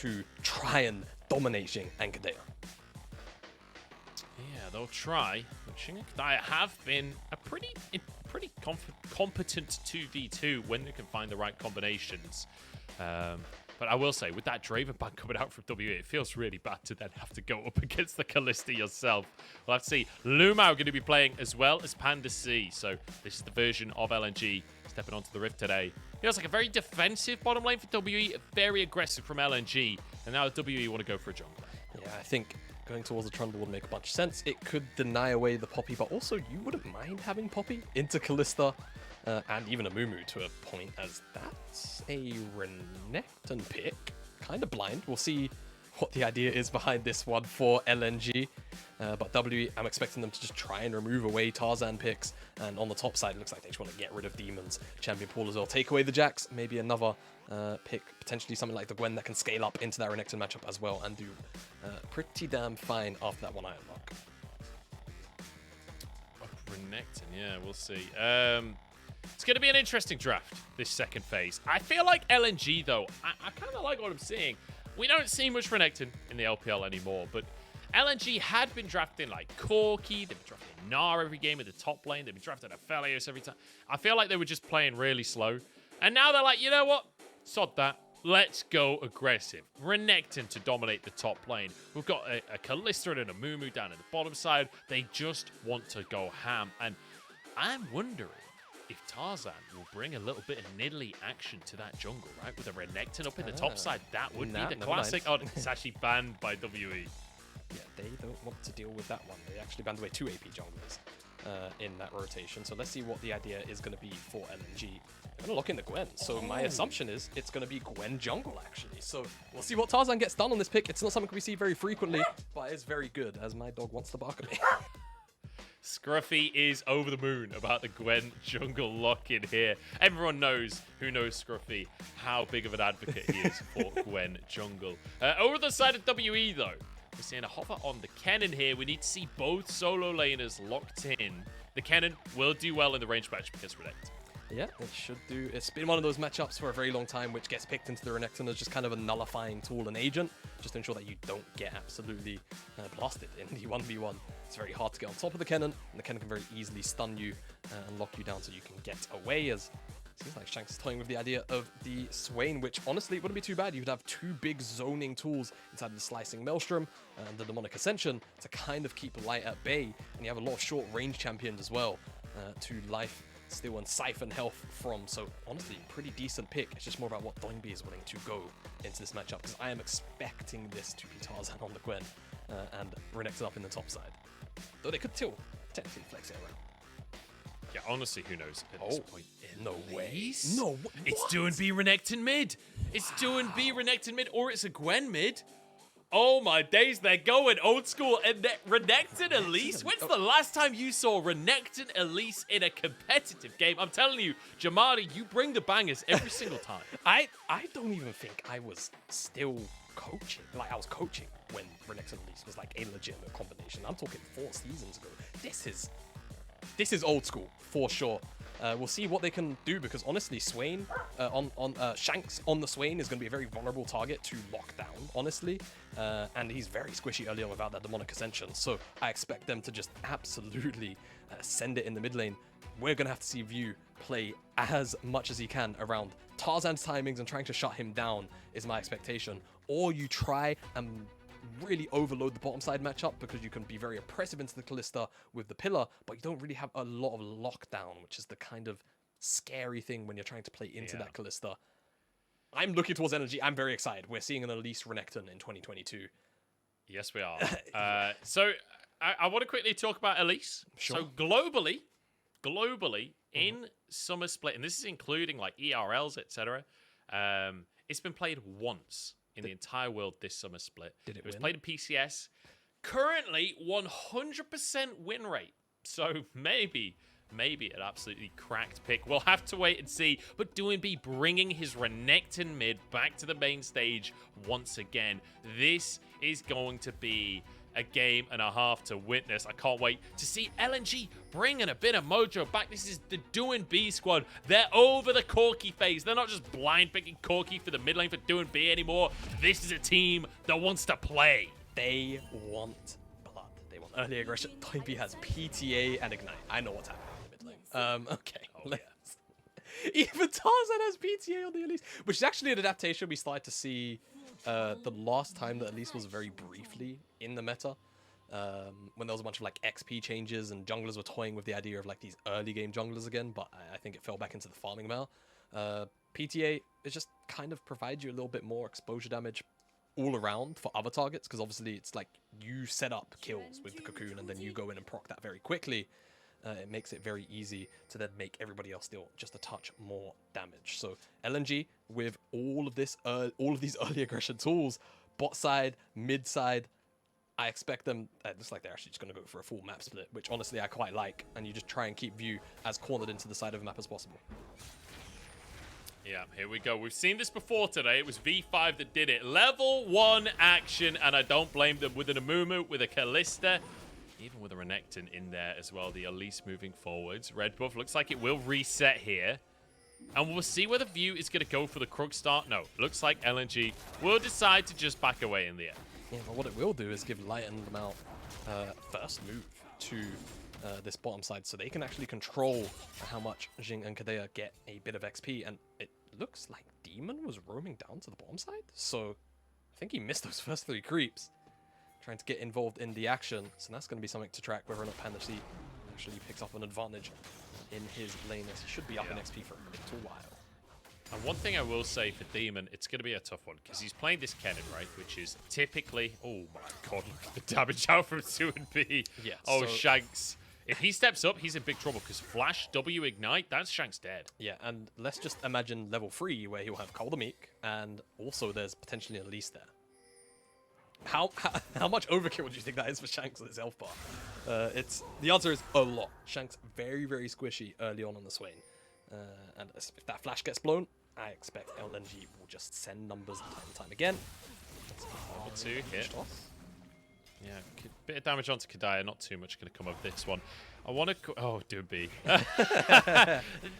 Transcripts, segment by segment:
to try and dominate Xing and Kedaya. Yeah, they'll try. But Xing and Kedaya have been a pretty competent 2v2 when they can find the right combinations. But I will say, with that Draven ban coming out from WE, it feels really bad to then have to go up against the Kalista yourself. We'll have to see. LvMao going to be playing as well as Pandac. So this is the version of LNG stepping onto the Rift today. Feels like a very defensive bottom lane for WE, very aggressive from LNG. And now WE want to go for a jungler. Yeah, I think going towards the Trundle would make a bunch of sense. It could deny away the Poppy, but also you wouldn't mind having Poppy into Kalista and even Amumu to a point, as that's a Renekton pick. Kind of blind. We'll see what the idea is behind this one for LNG. But WE, I'm expecting them to just try and remove away Tarzan picks. And on the top side, it looks like they just want to get rid of Demons. Champion pool as well. Take away the Jax. Maybe another pick. Potentially something like the Gwen that can scale up into that Renekton matchup as well. And do pretty damn fine after that one iron lock. Oh, Renekton, yeah, we'll see. It's going to be an interesting draft, this second phase. I feel like LNG, though, I kind of like what I'm seeing. We don't see much Renekton in the LPL anymore, but LNG had been drafting like Corki, they've been drafting Gnar every game in the top lane, they've been drafting Aphelios every time. I feel like they were just playing really slow. And now they're like, you know what? Sod that. Let's go aggressive. Renekton to dominate the top lane. We've got a Kalista and an Amumu down at the bottom side. They just want to go ham. And I'm wondering if Tarzan will bring a little bit of niddly action to that jungle, right? With a Renekton up in the top side, that would be the classic. Oh, it's actually banned by WE. Yeah, they don't want to deal with that one. They actually banned away 2 AP junglers in that rotation. So let's see what the idea is going to be for LNG. They're going to lock in the Gwen. So my assumption is it's going to be Gwen jungle, actually. So we'll see what Tarzan gets done on this pick. It's not something we see very frequently, but it's very good, as my dog wants to bark at me. Scruffy is over the moon about the Gwen jungle lock-in here. Everyone knows, who knows Scruffy, how big of an advocate he is for Gwen jungle. Over the side of WE, though, we're seeing a hover on the Kennen here. We need to see both solo laners locked in. The Kennen will do well in the range match because Renekton. Yeah, it should do. It's been one of those matchups for a very long time, which gets picked into the Renekton as just kind of a nullifying tool and agent, just to ensure that you don't get absolutely blasted in the 1v1. It's very hard to get on top of the Kennen, and the Kennen can very easily stun you and lock you down so you can get away, as it seems like Shanks is toying with the idea of the Swain, which honestly wouldn't be too bad. You'd have 2 big zoning tools inside the Slicing Maelstrom and the Demonic Ascension to kind of keep Light at bay, and you have a lot of short range champions as well to life steal and siphon health from. So honestly, pretty decent pick. It's just more about what Doinb is willing to go into this matchup, because I am expecting this to be Tarzan on the Gwen and Renekton up in the top side. Though they could still technically flex it around. Yeah, honestly, who knows at this point? No way. No, it's Doinb Renekton mid. It's Doinb Renekton mid, or it's a Gwen mid. Oh my days, they're going old school. And Renekton Elise? When's the last time you saw Renekton Elise in a competitive game? I'm telling you, Jamada, you bring the bangers every single time. I don't even think I was still coaching. Like, I was coaching when Renekton Elise was like a legitimate combination. I'm talking 4 seasons ago. This is old school, for sure. We'll see what they can do, because honestly, Swain Shanks on the Swain is going to be a very vulnerable target to lock down, honestly. And he's very squishy early on without that Demonic Ascension. So I expect them to just absolutely send it in the mid lane. We're going to have to see View play as much as he can around Tarzan's timings and trying to shut him down is my expectation. Or you try and really overload the bottom side matchup, because you can be very oppressive into the Kalista with the pillar, but you don't really have a lot of lockdown, which is the kind of scary thing when you're trying to play into that Kalista. I'm looking towards energy. I'm very excited. We're seeing an Elise Renekton in 2022. Yes, we are. So I want to quickly talk about Elise. Sure. So globally, in Summer Split, and this is including like ERLs, etc., it's been played once in the entire world this Summer Split. It was played in PCS. Currently, 100% win rate. So maybe an absolutely cracked pick. We'll have to wait and see. But Doinb bringing his Renekton mid back to the main stage once again. This is going to be a game and a half to witness. I can't wait to see LNG bringing a bit of mojo back. This is the Doinb squad. They're over the Corki phase. They're not just blind picking Corki for the mid lane for Doinb anymore. This is a team that wants to play. They want blood. They want early aggression. Doinb has PTA and Ignite. I know what's happening in the mid lane. Okay. Even Tarzan has PTA on the Elise, which is actually an adaptation we started to see the last time that Elise was very briefly in the meta. When there was a bunch of like XP changes and junglers were toying with the idea of like these early game junglers again, but I think it fell back into the farming now. PTA, it just kind of provides you a little bit more exposure damage all around for other targets, because obviously it's like you set up kills with the cocoon and then you go in and proc that very quickly. It makes it very easy to then make everybody else deal just a touch more damage. So LNG with all of these early aggression tools, bot side, mid side, I expect them. It looks like they're actually just going to go for a full map split, which honestly I quite like. And you just try and keep View as cornered into the side of the map as possible. Yeah, here we go. We've seen this before today. It was V5 that did it. Level 1 action, and I don't blame them with an Amumu, with a Kalista. Even with a Renekton in there as well, the Elise moving forwards. Red buff looks like it will reset here. And we'll see whether View is going to go for the Krug start. No, looks like LNG will decide to just back away in the end. Yeah, but what it will do is give Light and LvMao first move to this bottom side, so they can actually control how much Xing and Kedaya get a bit of XP. And it looks like Demon was roaming down to the bottom side, so I think he missed those first 3 creeps. Trying to get involved in the action, so that's going to be something to track, whether or not Pandac actually picks up an advantage in his lane, as he should be up in XP for a little while. And one thing I will say for Demon, it's going to be a tough one, because he's playing this Kennen, right, which is typically... Oh my god, look at the damage out from Doinb. Yeah, oh, so Shanks. If he steps up, he's in big trouble, because Flash, W Ignite, that's Shanks dead. Yeah, and let's just imagine level 3, where he'll have Cold Meek, and also there's potentially an Elise there. How much overkill do you think that is for Shanks on his health bar? The answer is a lot. Shanks very, very squishy early on the Swain. And if that flash gets blown, I expect LNG will just send numbers time and time again. Level 2 hit. Yeah, bit of damage onto Kedaya, not too much going to come of this one. I want to... Oh, Doinb.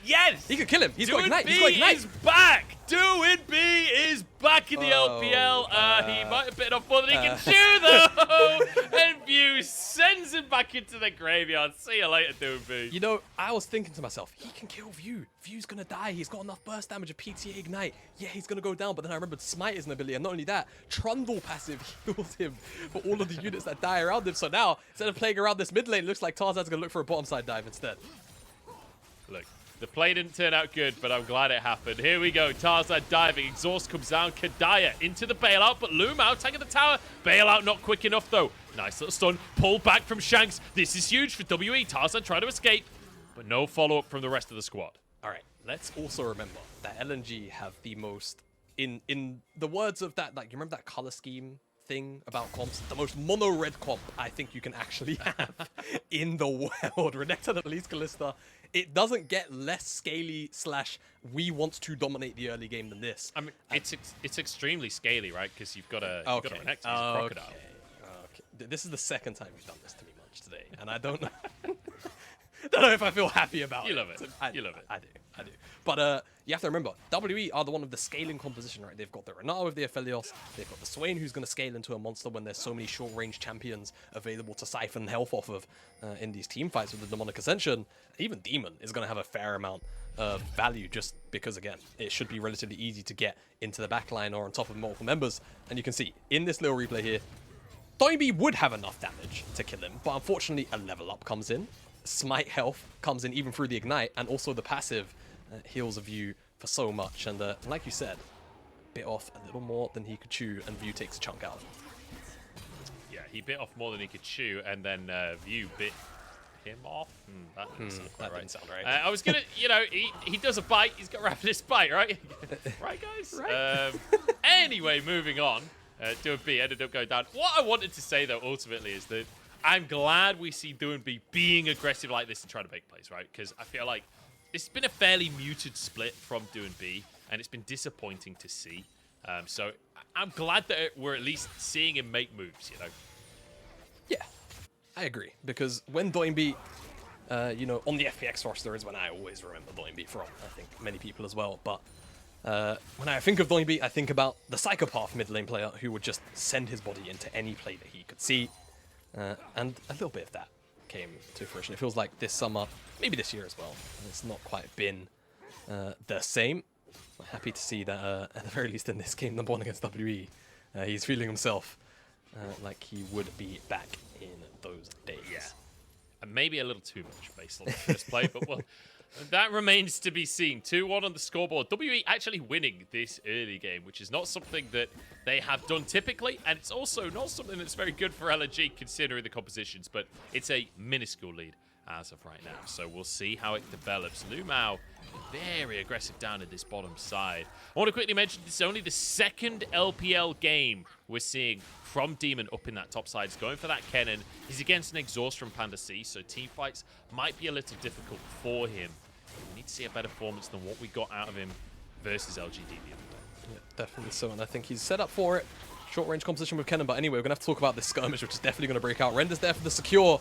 Yes! He could kill him. He's got Ignite. He's got Ignite. Is back! Doinb is back in the LPL. He might have bitten off more than he can chew, though! And View sends him back into the graveyard. See you later, Doinb. You know, I was thinking to myself, he can kill View. View's going to die. He's got enough burst damage of PTA Ignite. Yeah, he's going to go down, but then I remembered Smite is an ability. And not only that, Trundle passive heals him for all of the units that die around him. So now, instead of playing around this mid lane, it looks like Tarzan's going to look for a bottom side dive instead. Look, the play didn't turn out good, but I'm glad it happened. Here we go. Tarzan diving. Exhaust comes down. Kedaya into the bailout, but LvMao taking the tower. Bailout not quick enough, though. Nice little stun. Pull back from Shanks. This is huge for WE. Tarzan trying to escape, but no follow-up from the rest of the squad. All right, let's also remember that LNG have the most, in the words of that, like, you remember that color scheme thing about comps? The most mono-red comp I think you can actually have in the world. Renekton at least Kalista. It doesn't get less scaly / we want to dominate the early game than this. I mean, it's extremely scaly, right? Because you've got a Renekton, he's a crocodile. Okay. This is the second time you've done this to me, Munch, today, and I don't know. Don't know if I feel happy about it. You love it. You love it. I do. But you have to remember, WE are the one of the scaling composition, right? They've got the Renata with the Aphelios. They've got the Swain, who's going to scale into a monster when there's so many short-range champions available to siphon health off of in these team fights with the Demonic Ascension. Even Demon is going to have a fair amount of value just because, again, it should be relatively easy to get into the backline or on top of multiple members. And you can see, in this little replay here, Doinb would have enough damage to kill him, but unfortunately a level up comes in. Smite health comes in even through the Ignite, and also the passive heals a View for so much. And like you said, bit off a little more than he could chew, and View takes a chunk out. Yeah, he bit off more than he could chew, and then View bit him off. That didn't sound right. I was gonna, he does a bite. He's got Ravenous Bite, right? Right, guys? Right. Anyway, moving on. Doinb ended up going down. What I wanted to say, though, ultimately, is that I'm glad we see Doinb being aggressive like this and trying to make plays, right? Because I feel like it's been a fairly muted split from Doinb, and it's been disappointing to see. So I'm glad that we're at least seeing him make moves, Yeah, I agree. Because when Doinb, you know, on the FPX roster is when I always remember Doinb from. I think many people as well. But when I think of Doinb, I think about the psychopath mid lane player who would just send his body into any play that he could see. And a little bit of that came to fruition. It feels like this summer, maybe this year as well, it's not quite been the same. I'm happy to see that, at the very least in this game, number 1 against WE, he's feeling himself like he would be back in those days. Yeah. And maybe a little too much based on the first play, but well, that remains to be seen. 2-1 on the scoreboard. WE actually winning this early game, which is not something that they have done typically, and it's also not something that's very good for LNG considering the compositions, but it's a minuscule lead as of right now. So we'll see how it develops. LvMao very aggressive down at this bottom side. I want to quickly mention this is only the second LPL game we're seeing from Demon up in that top side. He's going for that Kennen. He's against an exhaust from Pandac, so team fights might be a little difficult for him. We need to see a better performance than what we got out of him versus LGD the other day. Yeah, definitely so, and I think he's set up for it. Short range composition with Kennen, but anyway, we're going to have to talk about this skirmish, which is definitely going to break out. Render's there for the secure.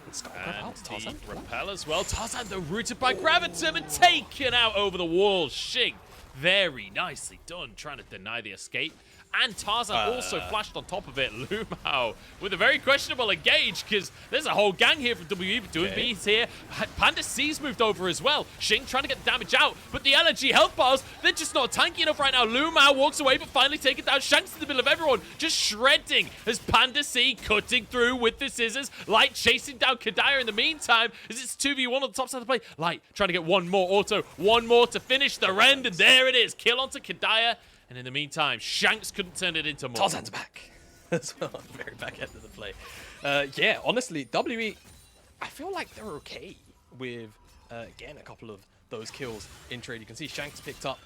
And the repel as well. Tarzan, though, rooted by Gravitum and taken out over the wall. Xing, very nicely done, trying to deny the escape. And Tarzan also flashed on top of it. LvMao with a very questionable engage because there's a whole gang here from WE. Doinb's here. Pandac's moved over as well. Xing trying to get the damage out, but the LNG health bars, they're just not tanky enough right now. LvMao walks away, but finally taking down Shanks in the middle of everyone. Just shredding as Pandac cutting through with the scissors. Light chasing down Kedaya in the meantime as it's 2v1 on the top side of the play. Light trying to get one more auto, one more to finish the rend, and there it is. Kill onto Kedaya. And in the meantime, Shanks couldn't turn it into more. Tarzan's back as well, very back end of the play. Yeah, honestly, WE, I feel like they're okay with, again, a couple of those kills in trade. You can see Shanks picked up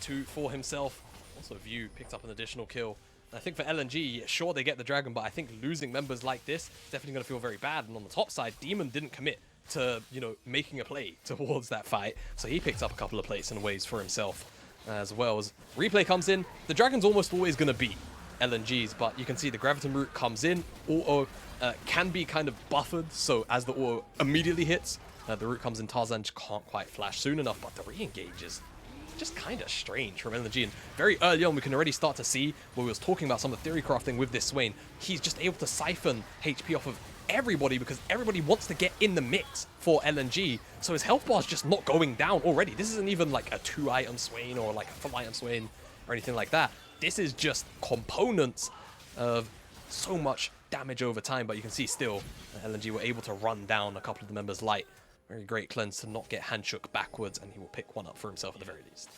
2 for himself. Also, View picked up an additional kill. And I think for LNG, sure, they get the Dragon, but I think losing members like this is definitely going to feel very bad. And on the top side, Demon didn't commit to, you know, making a play towards that fight. So he picked up a couple of plates and waves for himself. As well as replay comes in. The Dragon's almost always going to be LNG's, but you can see the Graviton route comes in. Auto can be kind of buffered, so as the auto immediately hits, the route comes in. Tarzan just can't quite flash soon enough, but the re-engage is just kind of strange from LNG. And very early on, we can already start to see where we was talking about some of the theory crafting with this Swain. He's just able to siphon HP off of everybody because everybody wants to get in the mix for LNG, so his health bar is just not going down already. This isn't even like a 2-item Swain or like a 5-item Swain or anything like that. This is just components of so much damage over time, but you can see still LNG were able to run down a couple of the members light. Very great cleanse to not get handshook backwards, and he will pick one up for himself at the very least.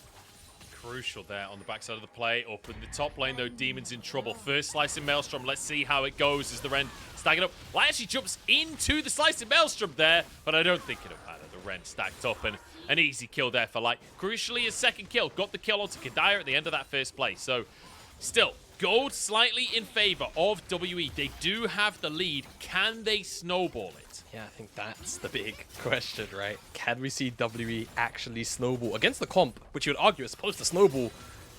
Crucial there on the backside of the play. Up in the top lane, though, Demon's in trouble. First slice in Maelstrom. Let's see how it goes as the Ren stacking up. Light actually jumps into the slice in Maelstrom there, but I don't think it'll matter. The Ren stacked up and an easy kill there for Light. Crucially, his second kill. Got the kill onto Kedaya at the end of that first play. So, still, gold slightly in favor of WE. They do have the lead. Can they snowball it? Yeah, I think that's the big question, right? Can we see WE actually snowball against the comp, which you would argue is supposed to snowball?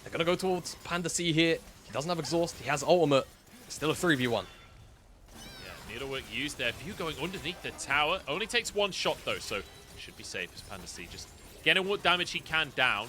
They're going to go towards Pandac here. He doesn't have exhaust. He has ultimate. Still a 3v1. Yeah, needlework used there. View going underneath the tower. Only takes one shot, though, so should be safe as Pandac just getting what damage he can down.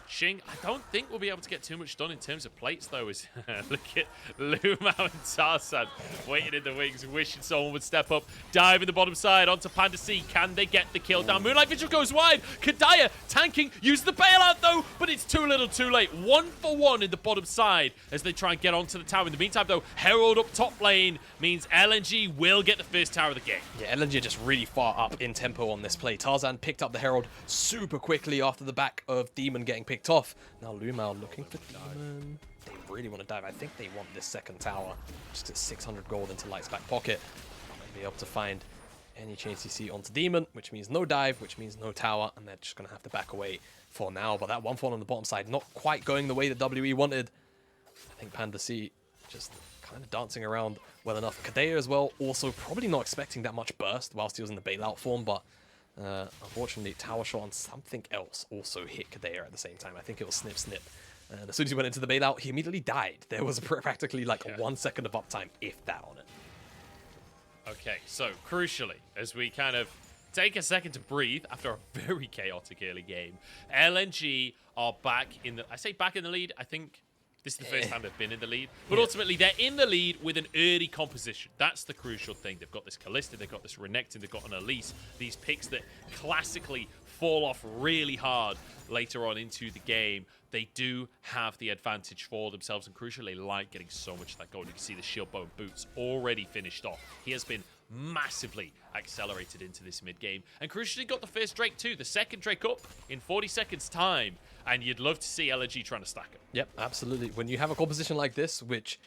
Xing, I don't think we'll be able to get too much done in terms of plates, though. Is look at LvMao and Tarzan waiting in the wings, wishing someone would step up. Dive in the bottom side onto Pandac. Can they get the kill down? Moonlight Vigil goes wide. Kedaya tanking, use the bailout, though, but it's too little too late. 1-for-1 in the bottom side as they try and get onto the tower. In the meantime, though, Herald up top lane means LNG will get the first tower of the game. Yeah, LNG are just really far up in tempo on this play. Tarzan picked up the Herald super quickly after the back of Demon getting picked off. Now LvMao looking for Demon. They really want to dive. I think they want this second tower. Just at 600 gold into Light's back pocket. Not going to be able to find any chain CC onto Demon, which means no dive, which means no tower, and they're just going to have to back away for now. But that 1-for-1 on the bottom side, not quite going the way that WE wanted. I think Pandac just kind of dancing around well enough. Kedaya as well, also probably not expecting that much burst whilst he was in the bailout form, but unfortunately, tower shot on something else also hit Kedaya at the same time. I think it was snip snip. And as soon as he went into the bailout, he immediately died. There was practically like 1 second of uptime, if that, on it. Okay, so crucially, as we kind of take a second to breathe after a very chaotic early game, LNG are back in the... I say back in the lead, I think this is the first time they've been in the lead. But ultimately, they're in the lead with an early composition. That's the crucial thing. They've got this Kalista, they've got this Renekton, they've got an Elise. These picks that classically fall off really hard later on into the game. They do have the advantage for themselves, and crucially, like getting so much of that gold. You can see the shield bow and boots already finished off. He has been massively accelerated into this mid game, and crucially got the first Drake too. The second Drake up in 40 seconds time, and you'd love to see LNG trying to stack it. Yep, absolutely. When you have a composition like this, which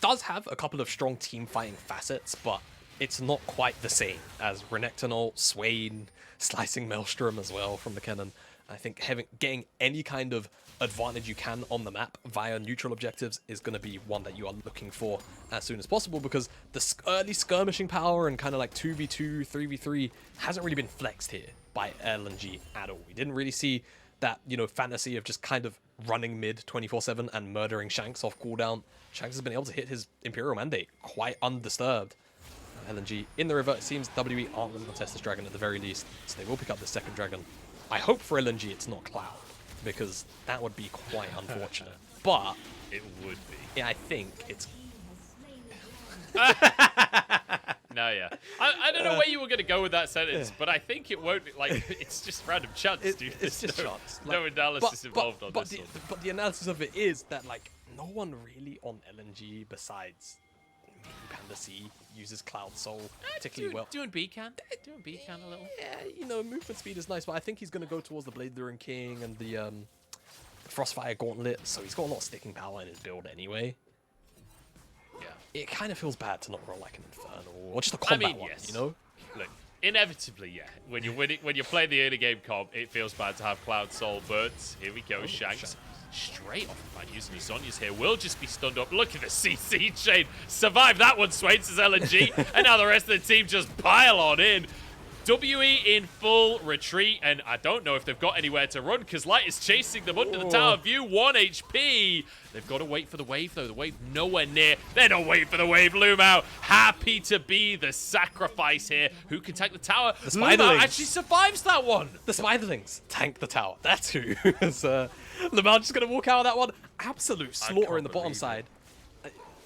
does have a couple of strong team fighting facets, but it's not quite the same as Renekton ult, Swain, slicing Maelstrom as well from the Kennen. I think getting any kind of advantage you can on the map via neutral objectives is going to be one that you are looking for as soon as possible, because the early skirmishing power and kind of like 2v2, 3v3 hasn't really been flexed here by LNG at all. We didn't really see that, you know, fantasy of just kind of running mid 24/7 and murdering Shanks off cooldown. Shanks has been able to hit his Imperial mandate quite undisturbed. LNG in the river. It seems WE aren't going to contest this dragon at the very least, so they will pick up the second dragon. I hope for LNG it's not Cloud, because that would be quite unfortunate. But it would be. Yeah, I think it's... No, yeah. I don't know where you were going to go with that sentence, but I think it won't be. Like, it's just random chance, dude. It's just chance. No analysis involved on this one. But the analysis of it is that, like, no one really on LNG besides Panda C uses Cloud Soul particularly well. Doinb can a little. Yeah, you know, movement speed is nice, but I think he's going to go towards the Blade Luring King and the Frostfire Gauntlet, so he's got a lot of sticking power in his build anyway. Yeah. It kind of feels bad to not roll like an Infernal or just a combat one, yes. you know? Look, inevitably, yeah. When you play the early game comp, it feels bad to have Cloud Soul, but here we go, Shanks. Straight off the fight using his Zhonya's here. Will just be stunned up. Look at the CC chain. Survive that one, Swain, says LNG. And now the rest of the team just pile on in. WE in full retreat, and I don't know if they've got anywhere to run because Light is chasing them under the tower view. 1 HP. They've got to wait for the wave, though. The wave nowhere near. They're not waiting for the wave. LvMao happy to be the sacrifice here. Who can tank the tower? The Spiderlings actually survives that one. The Spiderlings tank the tower. That's who. LvMao just going to walk out of that one. Absolute slaughter in the bottom side.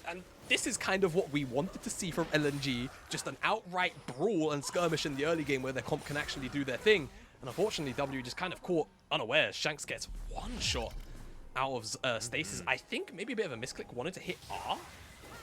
And this is kind of what we wanted to see from LNG. Just an outright brawl and skirmish in the early game where their comp can actually do their thing. And unfortunately, W just kind of caught unaware. Shanks gets one shot out of stasis. I think maybe a bit of a misclick. Wanted to hit R?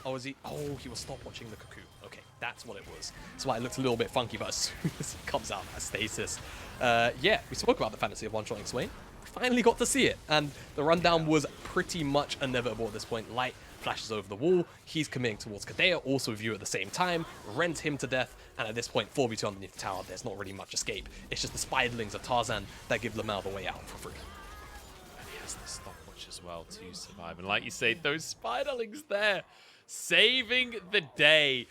Or was he? Oh, he was stopwatching the Cuckoo. Okay, that's what it was. That's why it looks a little bit funky, but as soon as he comes out of stasis. Yeah, we spoke about the fantasy of one-shotting Swain. Finally got to see it. And the rundown was pretty much inevitable at this point. Light flashes over the wall. He's committing towards Kedaya, also view at the same time, rends him to death, and at this point, 4v2 underneath the tower, there's not really much escape. It's just the Spiderlings of Tarzan that give LvMao the way out for free. And he has the stopwatch as well to survive. And like you say, those Spiderlings there, saving the day.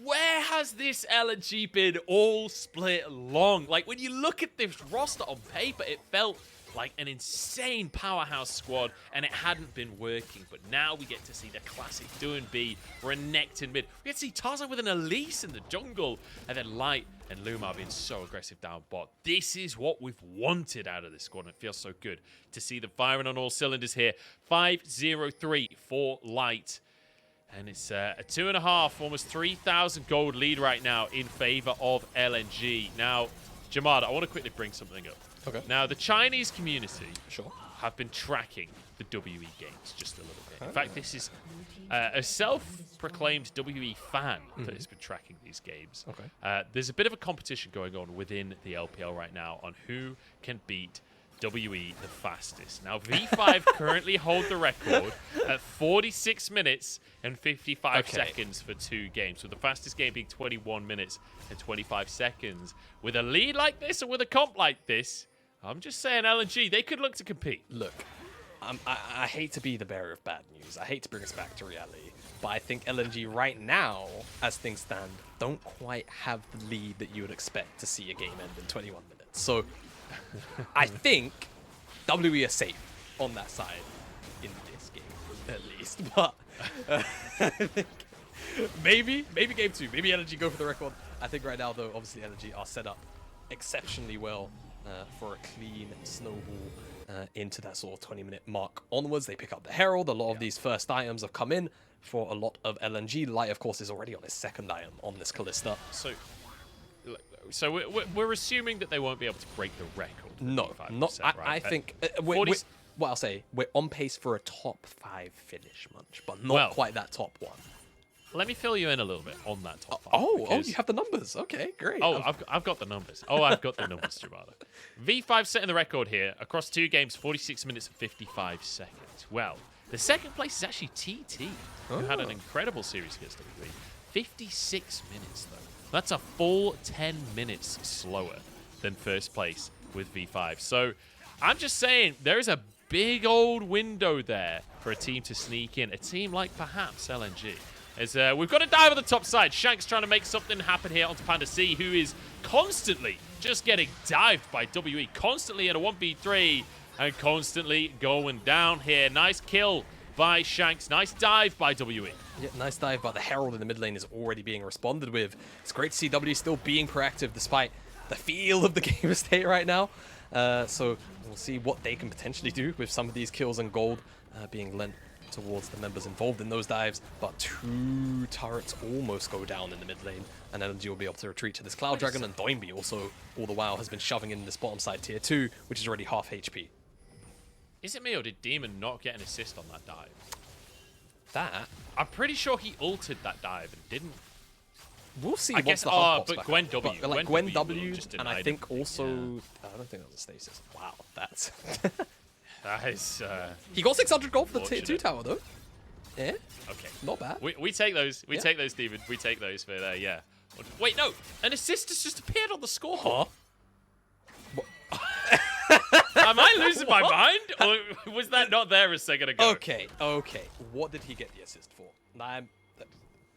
Where has this LNG been all split long? Like, when you look at this roster on paper, it felt like an insane powerhouse squad, and it hadn't been working. But now we get to see the classic Doinb, Renekton mid. We get to see Tarzan with an Elise in the jungle, and then Light and LvMao being so aggressive down bot. This is what we've wanted out of this squad, and it feels so good to see them firing on all cylinders here. 5-0-3 for Light. And it's a 2.5, almost 3,000 gold lead right now in favor of LNG. Now, Jamada, I want to quickly bring something up. Okay. Now, the Chinese community Sure. have been tracking the WE games just a little bit. In fact, this is a self-proclaimed WE fan that has been tracking these games. Okay. There's a bit of a competition going on within the LPL right now on who can beat WE the fastest. Now, V5 currently hold the record at 46 minutes and 55 seconds for 2 games, with the fastest game being 21 minutes and 25 seconds. With a lead like this or with a comp like this, I'm just saying LNG, they could look to compete. Look, I hate to be the bearer of bad news. I hate to bring us back to reality. But I think LNG right now, as things stand, don't quite have the lead that you would expect to see a game end in 21 minutes. So I think WE are safe on that side in this game, at least. But I think maybe game 2. Maybe LNG go for the record. I think right now, though, obviously LNG are set up exceptionally well for a clean snowball into that sort of 20-minute mark onwards. They pick up the Herald. A lot of these first items have come in for a lot of LNG. Light, of course, is already on his second item on this Kalista. So we're assuming that they won't be able to break the record. No, not. Right? I think well, I'll say we're on pace for a top 5 finish, Munch, but not quite that top 1. Let me fill you in a little bit on that top 5. Oh, you have the numbers. Okay, great. Oh, I've got the numbers. I've got the numbers, Jamada. V5 setting the record here across 2 games, 46 minutes and 55 seconds. Well, the second place is actually TT, who had an incredible series against WE. 56 minutes, though. That's a full 10 minutes slower than first place with V5. So I'm just saying, there is a big old window there for a team to sneak in. A team like perhaps LNG. As we've got a dive on the top side. Shanks trying to make something happen here onto Pandac, who is constantly just getting dived by WE. Constantly in a 1v3 and constantly going down here. Nice kill by Shanks. Nice dive by WE. Yeah, nice dive, but the Herald in the mid lane is already being responded with. It's great to see WE still being proactive despite the feel of the game state right now. So we'll see what they can potentially do with some of these kills and gold being lent towards the members involved in those dives, but 2 turrets almost go down in the mid lane, and LNG will be able to retreat to this Cloud Dragon, and Doinb also, all the while, has been shoving in this bottom side tier 2, which is already half HP. Is it me, or did Demon not get an assist on that dive? That? I'm pretty sure he ulted that dive and didn't. We'll see. I guess, but Gwen W. But, like, Gwen W, and I think also... I don't think that was a stasis. Wow, that's... That is... he got 600 gold for the tier 2 tower, though. Yeah. Okay. Not bad. We take those. We take those, Steven. We take those for there, yeah. Wait, no. An assist has just appeared on the scoreboard. Huh? Am I losing my mind? Or was that not there a second ago? Okay. What did he get the assist for?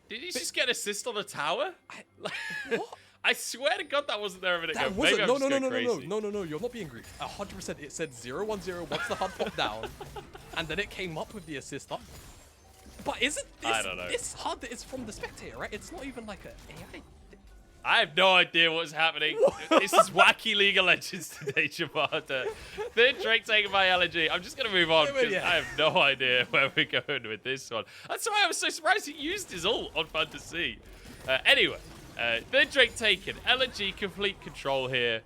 Did he just get assist on the tower? What? I swear to God that wasn't there a minute ago. That wasn't. No. You're not being Greek. 100%. It said 0-1-0 once the HUD popped down, and then it came up with the assist up. But isn't this? I don't know. This HUD is from the spectator, right? It's not even like an AI. I have no idea what's happening. This is wacky League of Legends today, Jamada. Third Drake taken by LNG. I'm just going to move on because I have no idea where we're going with this one. That's why I was so surprised he used his ult on Pandac. Anyway, third Drake taken. LNG complete control here.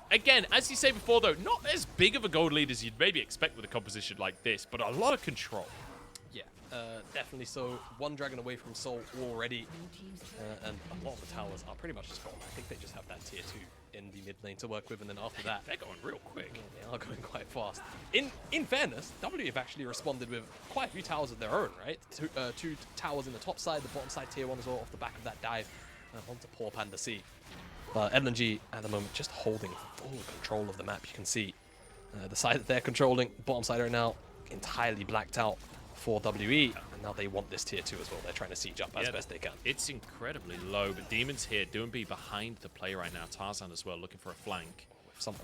Again, as you say before, though, not as big of a gold lead as you'd maybe expect with a composition like this, but a lot of control. Yeah, definitely so. 1 dragon away from Soul already, and a lot of the towers are pretty much just gone. I think they just have that tier 2 in the mid lane to work with, and then after that... They're going real quick. They are going quite fast. In fairness, W have actually responded with quite a few towers of their own, right? 2 towers in the top side, the bottom side tier 1 as well, off the back of that dive onto poor Pandac. But LNG, at the moment, just holding full control of the map. You can see the side that they're controlling, bottom side right now, entirely blacked out for WE, and now they want this tier 2 as well. They're trying to siege up as best they can. It's incredibly low, but Demon's here. Doinb behind the play right now. Tarzan as well, looking for a flank.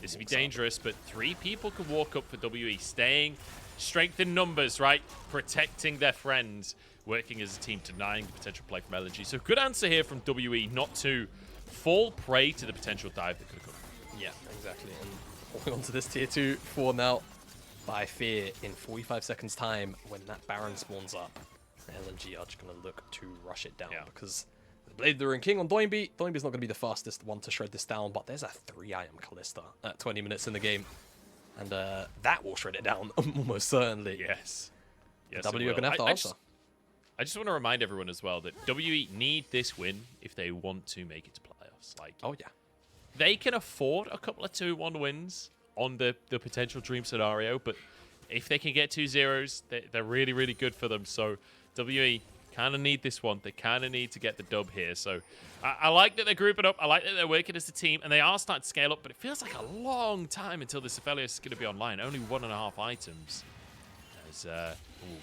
This would be dangerous, but 3 people could walk up for WE, staying strength in numbers, right? Protecting their friends, working as a team, denying the potential play from LNG. So good answer here from WE not to fall prey to the potential dive that could have come. Yeah, exactly. And holding on to this tier 2 for now. By fear, in 45 seconds time, when that Baron spawns up, LNG are just going to look to rush it down because the Blade of the Ruined King on Doinb. Doinb is not going to be the fastest one to shred this down, but there's a 3-item Kalista at 20 minutes in the game, and that will shred it down almost certainly. Yes, W are going to have to answer. I just want to remind everyone as well that WE need this win if they want to make it to playoffs. Like, oh yeah, they can afford a couple of 2-1 wins on the potential dream scenario, but if they can get 2 0s, they're really, really good for them. So WE kind of need this one. They kind of need to get the dub here. So I like that they're grouping up. I like that they're working as a team, and they are starting to scale up, but it feels like a long time until this Aphelios is going to be online. Only 1.5 items. As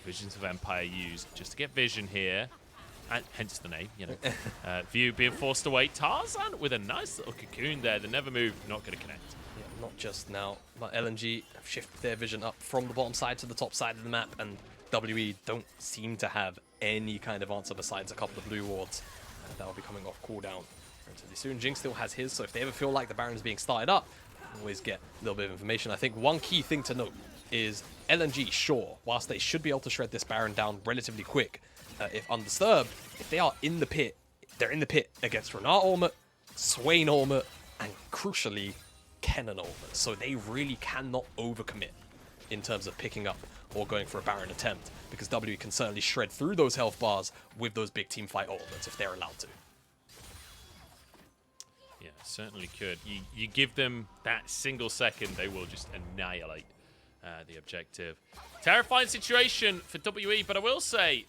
Visions of Empire used just to get vision here, and hence the name, you know. View being forced away. Tarzan with a nice little cocoon there. The never move, not going to connect. Yeah, not just now, but LNG have shifted their vision up from the bottom side to the top side of the map, and WE don't seem to have any kind of answer besides a couple of blue wards. That will be coming off cooldown relatively soon. Xing still has his, so if they ever feel like the Baron is being started up, always get a little bit of information. I think one key thing to note is LNG, sure, whilst they should be able to shred this Baron down relatively quick, if undisturbed, if they are in the pit, they're in the pit against Renata ultimate, Swain ultimate, and crucially, Kennen ultimate. So they really cannot overcommit in terms of picking up or going for a Baron attempt, because WE can certainly shred through those health bars with those big team fight ultimates if they're allowed to. Yeah, certainly could. You give them that single second, they will just annihilate the objective. Terrifying situation for WE, but I will say,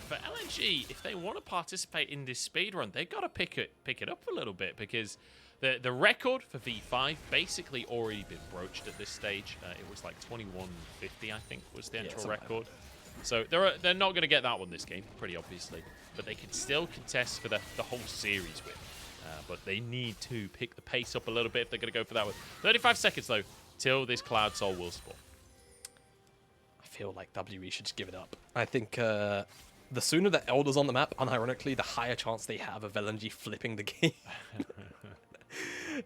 for LNG, if they want to participate in this speedrun, they've got to pick it up a little bit, because the record for V5 basically already been broached at this stage. It was like 2150, I think, was the actual record. So they're not going to get that one this game, pretty obviously. But they can still contest for the whole series win. But they need to pick the pace up a little bit if they're going to go for that one. 35 seconds, though, till this Cloud Soul will spawn. I feel like WE should just give it up. I think the sooner the Elder's on the map, unironically, the higher chance they have of LNG flipping the game.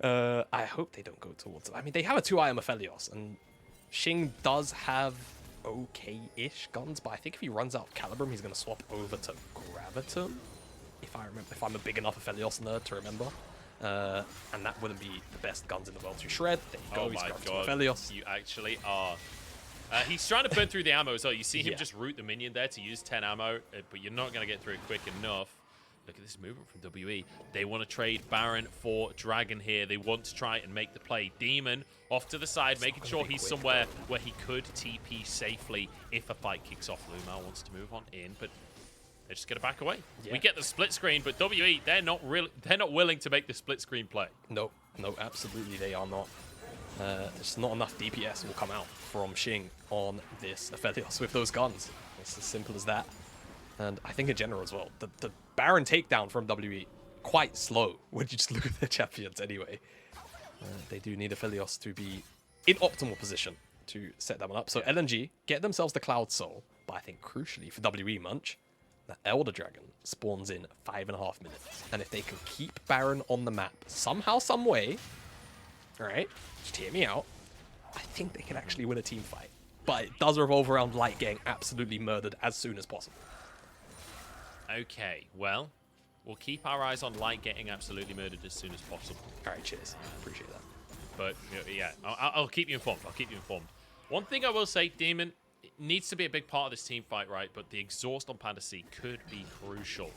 I hope they don't go towards it. I mean, they have a 2-item Aphelios, and Xing does have okay-ish guns, but I think if he runs out of Calibrum, he's going to swap over to Graviton, if I remember, if I'm a big enough Aphelios nerd to remember. And that wouldn't be the best guns in the world to shred. There you go, Oh he's my got god, Aphelios. you actually are. He's trying to burn through the ammo as well. You see him just root the minion there to use 10 ammo, but you're not going to get through it quick enough. Look at this movement from WE. They want to trade Baron for Dragon here. They want to try and make the play. Demon off to the side, making sure he's somewhere where he could TP safely if a fight kicks off. LvMao wants to move on in, but they're just going to back away. Yeah. We get the split screen, but WE, they're not willing to make the split screen play. No, absolutely they are not. There's not enough DPS will come out from Xing on this Aphelios with those guns. It's as simple as that. And I think in general as well, the Baron takedown from WE, quite slow when you just look at their champions anyway. They do need Aphelios to be in optimal position to set that one up. So LNG get themselves the Cloud Soul, but I think crucially for WE Munch, the Elder Dragon spawns in 5.5 minutes. And if they can keep Baron on the map somehow, some way, alright, just hear me out, I think they can actually win a team fight. But it does revolve around Light getting absolutely murdered as soon as possible. Okay, well, we'll keep our eyes on Light getting absolutely murdered as soon as possible. Alright, cheers. Appreciate that. But, yeah, I'll keep you informed. I'll keep you informed. One thing I will say, Demon, it needs to be a big part of this team fight, right? But the exhaust on Pandac could be crucial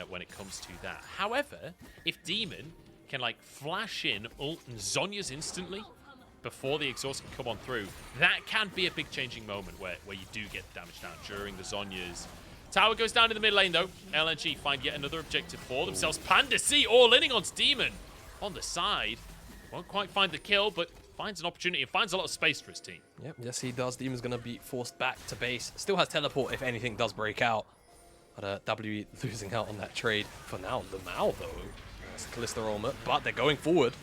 when it comes to that. However, if Demon can, like, flash in ult and Zhonya's instantly before the exhaust can come on through, that can be a big changing moment where you do get damage down during the Zhonya's. Tower goes down in the mid lane, though. LNG find yet another objective for themselves. Pandac all-inning on Demon on the side. Won't quite find the kill, but finds an opportunity and finds a lot of space for his team. Yep, yes he does. Demon's going to be forced back to base. Still has teleport if anything does break out. But WE losing out on that trade for now. LvMao, though. That's Kalista ultimate, but they're going forward.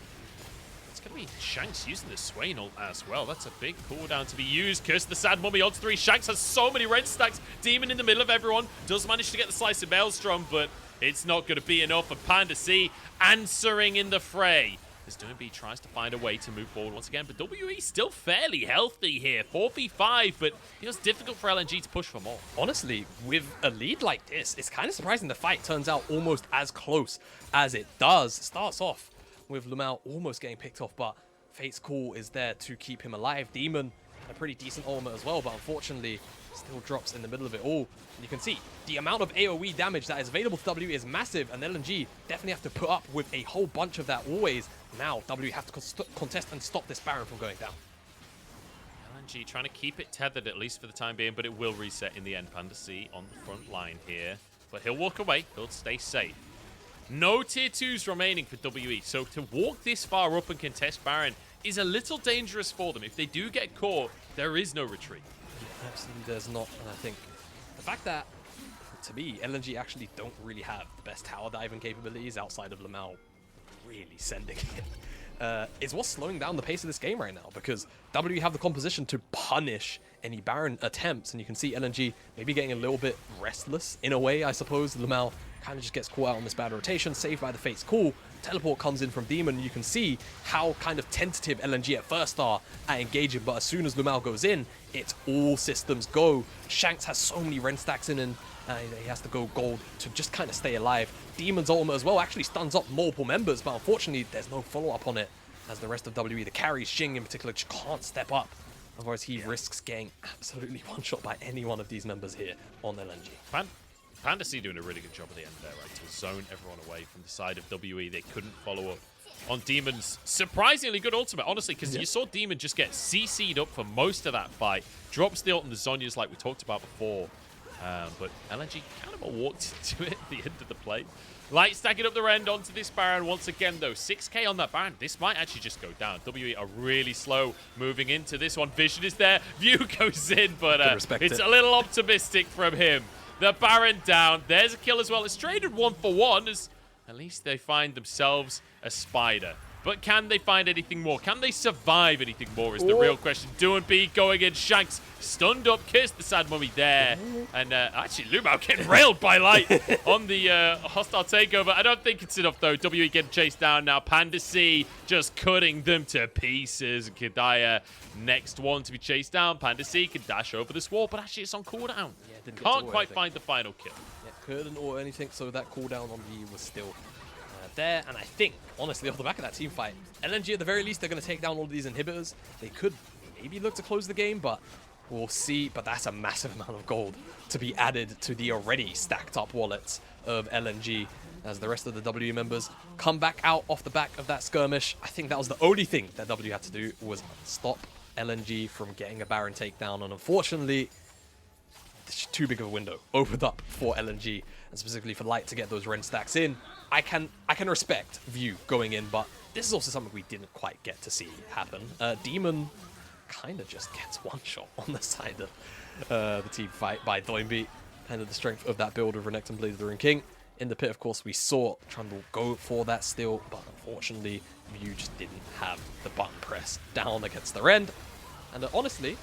It's going to be Shanks using the Swain ult as well. That's a big cooldown to be used. Curse the Sad Mummy odds 3. Shanks has so many red stacks. Demon in the middle of everyone. Does manage to get the slice of Maelstrom, but it's not going to be enough for Pandac answering in the fray. As Doinb tries to find a way to move forward once again, but WE still fairly healthy here. 4v5, but feels difficult for LNG to push for more. Honestly, with a lead like this, it's kind of surprising the fight turns out almost as close as it does. It starts off with LvMao almost getting picked off, but Fate's Call is there to keep him alive. Demon had a pretty decent ultimate as well, but unfortunately still drops in the middle of it all. And you can see the amount of AoE damage that is available to WE is massive, and LNG definitely have to put up with a whole bunch of that always. Now WE have to contest and stop this Baron from going down. LNG trying to keep it tethered at least for the time being, but it will reset in the end. Pandac on the front line here, but he'll walk away. He'll stay safe. No tier 2s remaining for WE, so to walk this far up and contest Baron is a little dangerous for them. If they do get caught, there is no retreat. Yeah, absolutely there's not, and I think the fact that, to me, LNG actually don't really have the best tower diving capabilities outside of LvMao really sending it. is what's slowing down the pace of this game right now, because W have the composition to punish any Baron attempts, and you can see LNG maybe getting a little bit restless in a way, I suppose. LvMao kind of just gets caught out on this bad rotation, saved by the Fate's Call. Teleport comes in from Demon, and you can see how kind of tentative LNG at first are at engaging, but as soon as LvMao goes in, it's all systems go. Shanks has so many Ren stacks in, and he has to go gold to just kind of stay alive. Demon's ultimate as well actually stuns up multiple members, but unfortunately there's no follow-up on it, as the rest of WE, the carries, Xing in particular, just can't step up. Otherwise he risks getting absolutely one-shot by any one of these members here on LNG. Pandac doing a really good job at the end there, right? To zone everyone away from the side of WE. They couldn't follow up on Demon's surprisingly good ultimate, honestly, because you saw Demon just get CC'd up for most of that fight. Drops the ult on the Zhonya's like we talked about before. But LNG kind of walked into it at the end of the play. Light stacking up the Rend onto this Baron once again, though. 6k on that Baron. This might actually just go down. WE are really slow moving into this one. Vision is there. View goes in, but it's a little optimistic from him. The Baron down. There's a kill as well. It's traded 1 for 1, as at least they find themselves a spider. But can they find anything more? Can they survive anything more is the real question. Doinb going in. Shanks stunned up. Kiss the sad mummy there. And actually, LvMao getting railed by Light on the hostile takeover. I don't think it's enough, though. WE getting chased down now. Pandac just cutting them to pieces. Kedaya, next one to be chased down. Pandac can dash over this wall, but actually it's on cooldown. Yeah, can't quite find the final kill. Yeah, couldn't or anything, so that cooldown on the was still there. And I think, honestly, off the back of that team fight, LNG at the very least, they're going to take down all of these inhibitors. They could maybe look to close the game, but we'll see. But that's a massive amount of gold to be added to the already stacked up wallets of LNG, as the rest of the W members come back out off the back of that skirmish. I think that was the only thing that W had to do, was stop LNG from getting a Baron takedown, and unfortunately, too big of a window opened up for LNG, and specifically for Light to get those Ren stacks in. I can respect View going in, but this is also something we didn't quite get to see happen. Demon kind of just gets one shot on the side of the team fight by Doinb, and the strength of that build of Renekton, Blade of the Rune King. In the pit, of course, we saw Trundle go for that steal, but unfortunately, View just didn't have the button press down against the Rend. And honestly,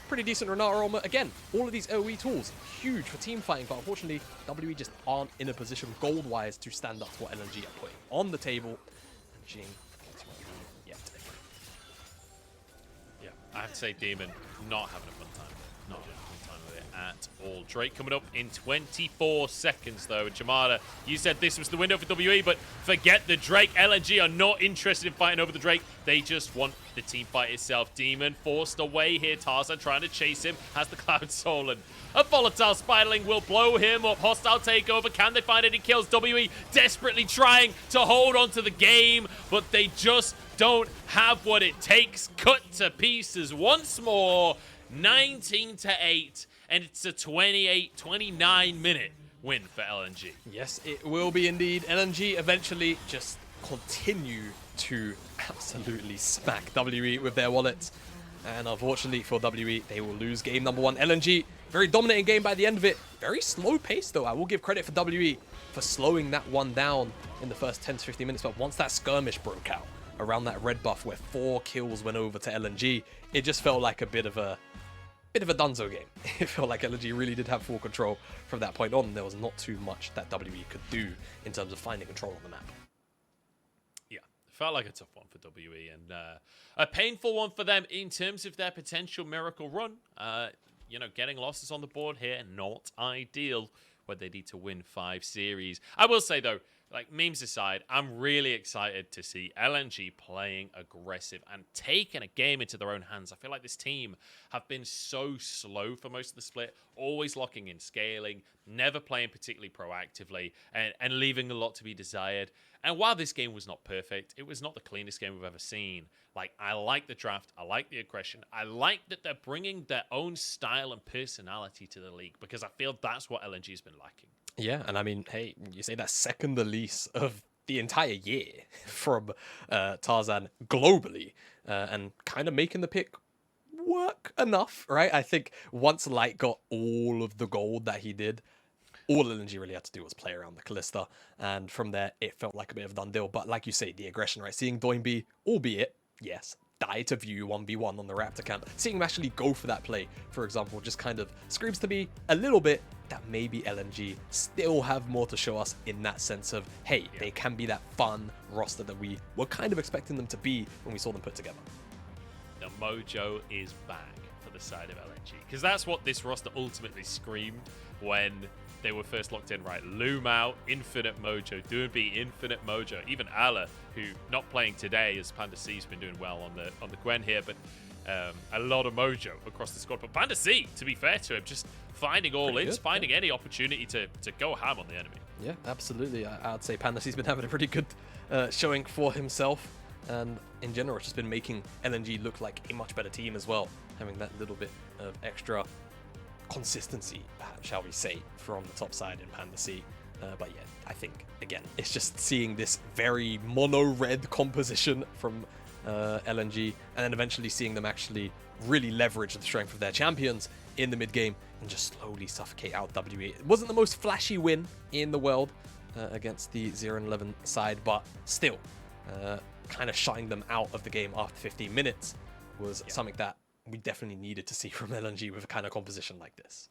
pretty decent Renata armor. Again, all of these AoE tools, huge for team fighting, but unfortunately, WE just aren't in a position gold-wise to stand up to what LNG are putting on the table. And Xing gets one yet. Yeah, I have to say Demon not having a fun time. Not having a fun time with it at all. Drake coming up in 24 seconds, though. And Jamada, you said this was the window for WE, but forget the Drake. LNG are not interested in fighting over the Drake. They just want the team fight itself. Demon forced away here. Tarzan trying to chase him. Has the Cloud Soul, and a volatile Spiderling will blow him up. Hostile takeover. Can they find any kills? WE desperately trying to hold on to the game, but they just don't have what it takes. Cut to pieces once more. 19-8, and it's a 28-29 minute win for LNG. Yes, it will be indeed. LNG eventually just continue to absolutely smack WE with their wallets. And unfortunately for WE, they will lose game number 1. LNG, very dominating game by the end of it. Very slow pace, though. I will give credit for WE for slowing that one down in the first 10 to 15 minutes. But once that skirmish broke out around that red buff where 4 kills went over to LNG, it just felt like a bit of a dunzo game. It felt like LNG really did have full control from that point on. There was not too much that WE could do in terms of finding control on the map. Yeah, felt like a tough one for WE, and a painful one for them in terms of their potential miracle run. You know, getting losses on the board here, not ideal, where they need to win 5 series. I will say, though, like, memes aside, I'm really excited to see LNG playing aggressive and taking a game into their own hands. I feel like this team have been so slow for most of the split, always locking in scaling, never playing particularly proactively, and leaving a lot to be desired. And while this game was not perfect, it was not the cleanest game we've ever seen. Like, I like the draft, I like the aggression, I like that they're bringing their own style and personality to the league, because I feel that's what LNG has been lacking. Yeah, and I mean, hey, you say that second Elise of the entire year from Tarzan globally, and kind of making the pick work enough, right? I think once Light got all of the gold that he did, all LNG really had to do was play around the Kalista, and from there it felt like a bit of a done deal. But like you say, the aggression, right? Seeing Doinb, albeit, yes, die to view 1v1 on the Raptor camp, seeing him actually go for that play, for example, just kind of screams to me a little bit that maybe LNG still have more to show us in that sense of, hey, they can be that fun roster that we were kind of expecting them to be when we saw them put together. The mojo is back for the side of LNG, because that's what this roster ultimately screamed when they were first locked in, right? LvMao, infinite mojo. Doinb, infinite mojo. Even Ala, who not playing today, as Pandac's been doing well on the Gwen here, but a lot of mojo across the squad. But Pandac, to be fair to him, just finding all-ins, finding any opportunity to go ham on the enemy. Yeah, absolutely. I'd say Pandac's been having a pretty good showing for himself, and in general, it's just been making LNG look like a much better team as well, having that little bit of extra consistency, shall we say, from the top side in Pandac. But yeah, I think, again, it's just seeing this very mono-red composition from LNG, and then eventually seeing them actually really leverage the strength of their champions in the mid game and just slowly suffocate out WE. It wasn't the most flashy win in the world against the 0-11 side, but still kind of shutting them out of the game after 15 minutes was something that we definitely needed to see from LNG with a kind of composition like this.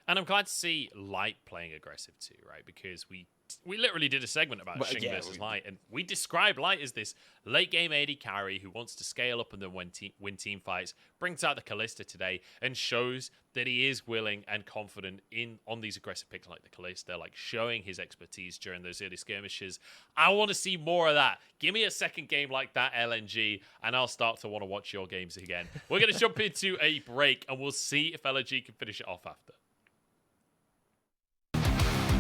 And I'm glad to see Light playing aggressive too, right? Because we literally did a segment about Xing versus Light, and we describe Light as this late game AD carry who wants to scale up and then win team fights, brings out the Kalista today, and shows that he is willing and confident on these aggressive picks like the Kalista, like showing his expertise during those early skirmishes. I want to see more of that. Give me a second game like that, LNG, and I'll start to want to watch your games again. We're going to jump into a break, and we'll see if LNG can finish it off after.